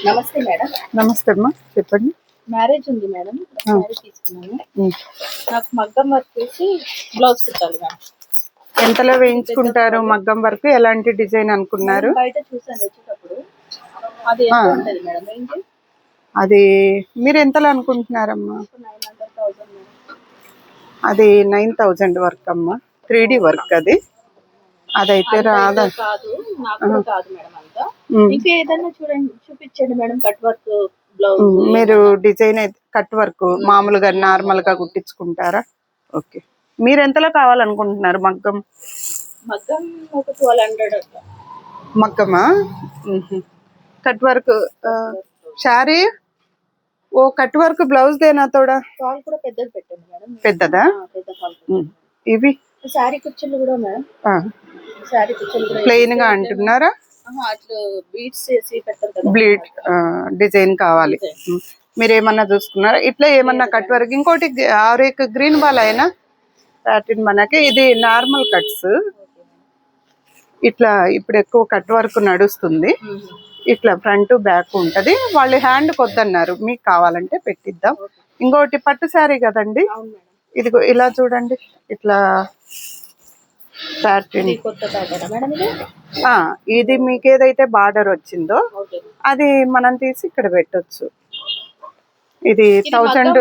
నమస్తే మేడం. నమస్తే అమ్మా, చెప్పండి. మ్యారేజ్ ఉంది మేడం, శారీ తీసుకున్నాను. నాకు మగ్గం వర్క్ చేసి బ్లౌజ్ కుట్టాలి మేడం. ఎంతలో వేయించుకుంటారు మగ్గం వర్క్? ఎలాంటి డిజైన్ అనుకున్నారు? బయట చూసాను వచ్చేటప్పుడు. అది ఎంత ఉంటది మేడం రేంజ్? అది మీరు ఎంతలో అనుకుంటున్నారమ్మా? 900,000 మేడం. అది 9,000 వర్క్ అమ్మా, 3D వర్క్. అదైతే రాదా? కాదు, నాకు కాదు మేడం. అంతా ఇంకా ఏదైనా చూపించండి మేడం. Cut work blouse. మీరు డిజైన్ అయితే కట్ వర్క్ మామూలుగా నార్మల్ గా కుట్టించుకుంటారా? ఓకే. మీరు ఎంతలో కావాలనుకుంటున్నారు మగ్గం? మగ్గం ఒక 1200 అట్లా. మగ్గమా? కట్ వర్క్ శారీ ఓ కట్ వర్క్ బ్లౌజ్ దేనా తోడా? ఫాల్ కూడా పెద్దది పెట్టండి మేడం. పెద్దదా? పెద్ద ఫాల్. ఇవి శారీ కుచ్చులు కూడా మేడం. శారీ కుచ్చులు కూడా ప్లెయిన్ గా అంటున్నారా? అట్లా బీడ్స్ చేసి పెట్టారు కదా, బ్లీడ్ డిజైన్ కావాలి. మీరు ఏమన్నా చూసుకున్నారా ఇట్లా ఏమన్నా కట్ వర్క్? ఇంకోటి ఆరేక్ గ్రీన్ బాల్ అయినా ప్యాటర్న్ మనకి ఇది నార్మల్ కట్స్. ఇట్లా ఇప్పుడు ఎక్కువ కట్ వర్క్ నడుస్తుంది. ఇట్లా ఫ్రంట్ బ్యాక్ ఉంటది. వాళ్ళు హ్యాండ్ కొద్దన్నారు, మీకు కావాలంటే పెట్టిద్దాం. ఇంకోటి పట్టు శారీ కదండి, ఇదిగో ఇలా చూడండి. ఇట్లా ప్యాటర్న్ ఇది మీకు ఏదైతే బార్డర్ వచ్చిందో అది మనం తీసి ఇక్కడ పెట్టొచ్చు. ఇది 1000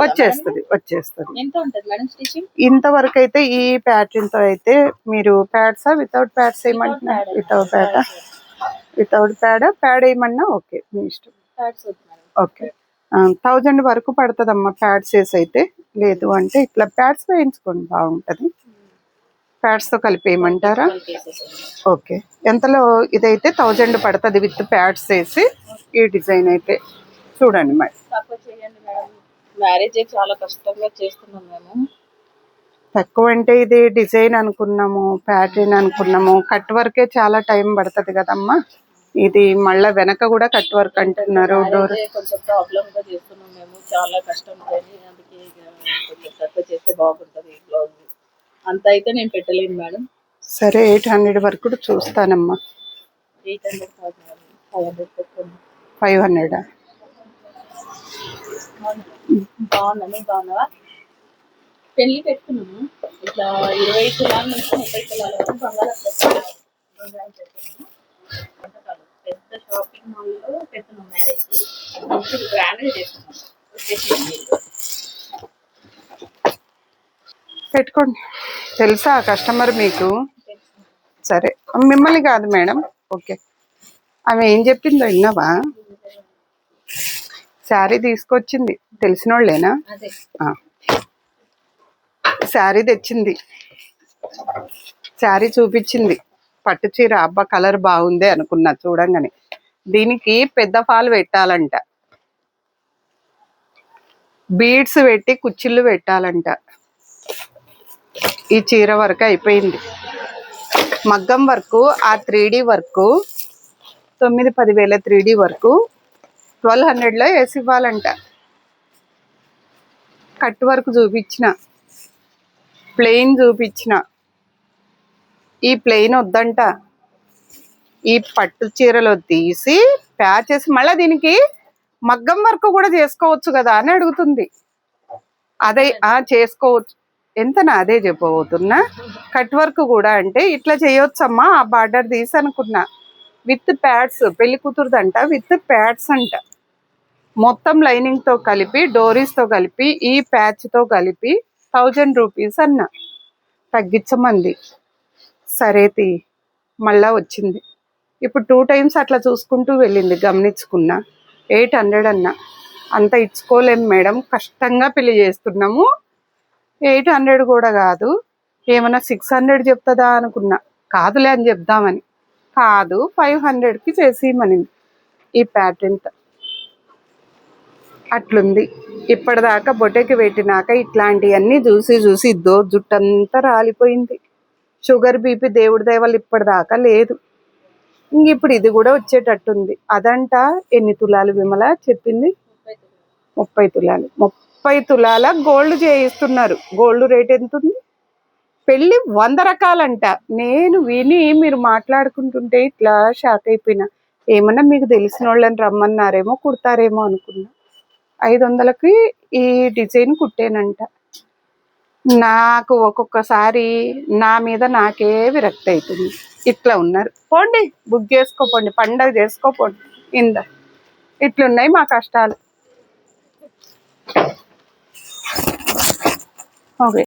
వచ్చేస్తుంది. ఇంతవరకు అయితే ఈ ప్యాటర్న్ తో అయితే మీరు ప్యాడ్సా వితౌట్ ప్యాడ్స్ ఏమంటున్నారు? వితౌట్ ప్యాడ్ ఏమన్నా ఓకే, మీ ఇష్టం. ఓకే, 1000 వరకు పడుతుందమ్మా ప్యాడ్స్ వేసి అయితే. లేదు అంటే ఇట్లా ప్యాడ్స్ వేయించుకోండి, బాగుంటది. ప్యాడ్స్ తో కలిపేయమంటారా? ఓకే. ఎంతలో? ఇదైతే 1000 పడుతుంది విత్ ప్యాడ్స్ వేసి. ఈ డిజైన్ అయితే చూడండి మరి. మ్యారేజ్ చాలా కష్టంగా చేస్తున్నాం మేము. తక్కువ అంటే ఇది డిజైన్ అనుకున్నాము, ప్యాటర్న్ అనుకున్నాము. కట్ వర్కే చాలా టైం పడుతుంది కదమ్మా. ఇది మళ్ళా వెనక కూడా కట్ వర్క్ అంటున్నారు. డోర్ కొంచెం ప్రాబ్లమ్ గా చేస్తున్నాం మేము, చాలా కష్టం. అందుకే కొంచెం తక్కువ చేస్తే బాగుంటది. బ్లౌజ్ అంత అయితే నేను పెట్టలేను మేడం. సరే, 800 వరకు చూస్తానమ్మా. 800 కాదు మేడం, 500. 500 బాగున్నావా? పెళ్లి పెట్టుకున్నాము. ఇట్లా 20 తులాల నుంచి 30 తులాల వరకు బంగారం పెట్టుకున్నాము. పెద్ద షాపింగ్ మాల్ లో పెట్టుకున్నాం. మ్యారేజ్ గ్రాండ్ గా చేస్తున్నాం. పెట్టుకోండి. తెలుసా కస్టమర్ మీకు? సరే, మిమ్మల్ని కాదు మేడం. ఓకే, ఆమె ఏం చెప్పిందో విన్నావా? శారీ తీసుకొచ్చింది, తెలిసిన వాళ్ళేనా? శారీ తెచ్చింది, శారీ చూపించింది. పట్టు చీర. అబ్బా, కలర్ బాగుంది అనుకున్నా చూడంగానే. దీనికి పెద్ద ఫాల్ పెట్టాలంట, బీడ్స్ పెట్టి కుచ్చిళ్ళు పెట్టాలంట. ఈ చీర వరకు అయిపోయింది. మగ్గం వర్క్ ఆ 3D వర్క్ 9-10 వేల 3D వర్క్ 1200లో వేసి ఇవ్వాలంట. కట్ వర్క్ చూపించిన, ప్లెయిన్ చూపించిన. ఈ ప్లెయిన్ వద్దంట, ఈ పట్టు చీరలో తీసి ప్యాచెస్ మళ్ళీ దీనికి మగ్గం వర్క్ కూడా చేసుకోవచ్చు కదా అని అడుగుతుంది. అదే చేసుకోవచ్చు. ఎంతనా? అదే చెప్పబోతున్నా. కట్ వర్క్ కూడా అంటే ఇట్లా చేయొచ్చమ్మా. ఆ బార్డర్ తీసి అనుకున్నా. విత్ ప్యాడ్స్, పెళ్లి కూతురుదంట, విత్ ప్యాడ్స్ అంట. మొత్తం లైనింగ్ తో కలిపి, డోరీస్ తో కలిపి, ఈ ప్యాచ్ తో కలిపి 1000 రూపీస్ అన్న. తగ్గించమంది. సరేతి మళ్ళా వచ్చింది. ఇప్పుడు 2 టైమ్స్ అట్లా చూసుకుంటూ వెళ్ళింది, గమనించుకున్నా. 800 అన్న. అంత ఇచ్చుకోలేము మేడం, కష్టంగా పెళ్లి చేస్తున్నాము. 800 కూడా కాదు, ఏమన్నా 600 చెప్తుందా అనుకున్నా. కాదులే అని చెప్దామని. కాదు, 500కి చేసి మనింది. ఈ ప్యాటర్న్ అట్లుంది. ఇప్పటిదాకా బొటెకి పెట్టినాక ఇట్లాంటివన్నీ చూసి ఇద్దో జుట్టంతా రాలిపోయింది. షుగర్ బీపీ దేవుడి దయవల్ల ఇప్పటిదాకా లేదు. ఇప్పుడు ఇది కూడా వచ్చేటట్టుంది. అదంట. ఎన్ని తులాలు విమల చెప్పింది? 30 తులాలు. 30 తులాల గోల్డ్ చేయిస్తున్నారు. గోల్డ్ రేట్ ఎంత ఉంది? పెళ్ళి 100 రకాలంట. నేను విని మీరు మాట్లాడుకుంటుంటే ఇట్లా షాక్ అయిపోయినా. ఏమన్నా మీకు తెలిసిన వాళ్ళని రమ్మన్నారేమో కుడతారేమో అనుకున్నా. 500కి ఈ డిజైన్ కుట్టానంట. నాకు ఒక్కొక్కసారి నా మీద నాకే విరక్తి అవుతుంది. ఇట్లా ఉన్నారు, పోండి బుక్ చేసుకోపోండి, పండగ చేసుకోపోండి. ఇట్లున్నాయి మా కష్టాలు. ఓకే.